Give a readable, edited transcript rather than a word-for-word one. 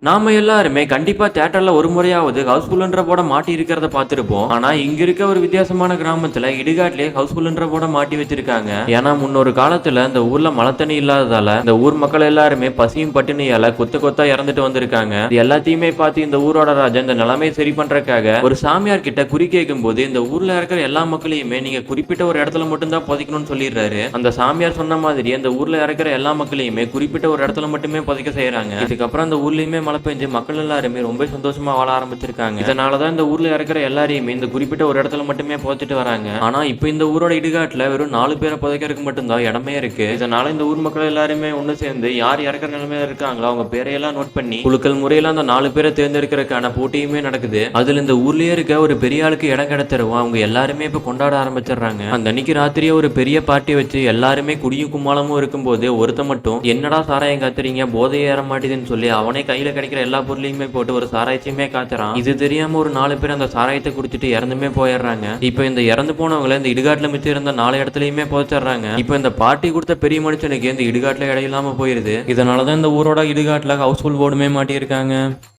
நாம எல்லாருமே கண்டிப்பா தியேட்டர்ல ஒரு முறையாவது ஹவுஸ்ஃபுல்ன்ற போட மாட்டி இருக்கிறத பார்த்திருப்போம். ஆனா இங்க இருக்க ஒரு வித்தியாசமான கிராமத்துல இடுகாட்லயே ஹவுஸ்ஃபுல்ன்ற போட மாட்டி வச்சிருக்காங்க. ஏன்னா முன்னொரு காலத்துல இந்த ஊர்ல மழை தண்ணி இல்லாததால இந்த ஊர் மக்கள் எல்லாருமே பசியும் பட்டினியால கொத்து கொத்தா இறந்துட்டு வந்திருக்காங்க. இது எல்லாத்தையுமே பார்த்து இந்த ஊரோட ராஜா இந்த நிலைமையை சரி பண்றதுக்காக ஒரு சாமியார் கிட்ட குறி கேட்கும் போது இந்த ஊர்ல இருக்கிற எல்லா மக்களையுமே நீங்க குறிப்பிட்ட ஒரு இடத்துல மட்டும் தான் புதைக்கணும்னு சொல்லிடுறாரு. அந்த சாமியார் சொன்ன மாதிரி அந்த ஊர்ல இருக்கிற எல்லா மக்களையுமே குறிப்பிட்ட ஒரு இடத்துல மட்டுமே புதைக்க செய்யறாங்க. இதுக்கப்புறம் அந்த ஊர்லயுமே மழை பெஞ்சு மக்கள் எல்லாருமே ரொம்ப சந்தோஷமா வாழ ஆரம்பிச்சிருக்காங்க. இதனாலதான் இந்த ஊர்ல இருக்கிற எல்லாரையுமே இந்த குறிப்பிட்ட ஒரு இடத்துல மட்டுமே புதைச்சிட்டு வராங்க. ஆனா இப்ப இந்த ஊரோட இடுகாட்டுல வெறும் 4 பேரை புதைக்கிறதுக்கு மட்டும்தான் இடமே இருக்கு. இதனால இந்த ஊர் மக்கள் எல்லாருமே ஒண்ணு சேர்ந்து யார் இறக்குற நிலைமையில இருக்காங்களோ அவங்க பேரையெல்லாம் நோட் பண்ணி குழுக்கள் முறையில அந்த 4 பேரை தேர்ந்தெடுக்கிறதுக்கான போட்டியுமே நடக்குது. அதுல இந்த ஊர்லயே இருக்க ஒரு பெரிய ஆளுக்கு இடம் கிடைச்சிருவோம். அவங்க எல்லாருமே இப்ப கொண்டாட ஆரம்பிச்சிடுறாங்க. அந்த அன்னைக்கு ராத்திரியே ஒரு பெரிய பார்ட்டி வச்சு எல்லாருமே குடியும் கும்மாளமும் இருக்கும்போது ஒருத்த மட்டும் என்னடா சாராயம் காத்துறீங்க, போதை ஏற மாட்டேதுன்னு சொல்லி அவனே கையில கிடைக்கிற எல்லா பொருளையுமே போட்டு ஒரு சாராயத்தையுமே காய்ச்சறான். இது தெரியாம ஒரு 4 பேர் அந்த சாராயத்தை குடிச்சிட்டு இறந்துமே போயிடுறாங்க. இப்ப இந்த இறந்து போனவங்களை இந்த இடுகாட்டுல மிச்சம் இருந்த 4 இடத்துலயுமே போச்சிடுறாங்க. இப்ப இந்த பார்ட்டி கொடுத்த பெரிய மனுஷனுக்கு இந்த இடுகாட்டுல இடம் இல்லாம போயிருது. இதனாலதான் இந்த ஊரோட இடுகாட்டுல ஹவுஸ்ஃபுல் போர்டுமே மாட்டியிருக்காங்க.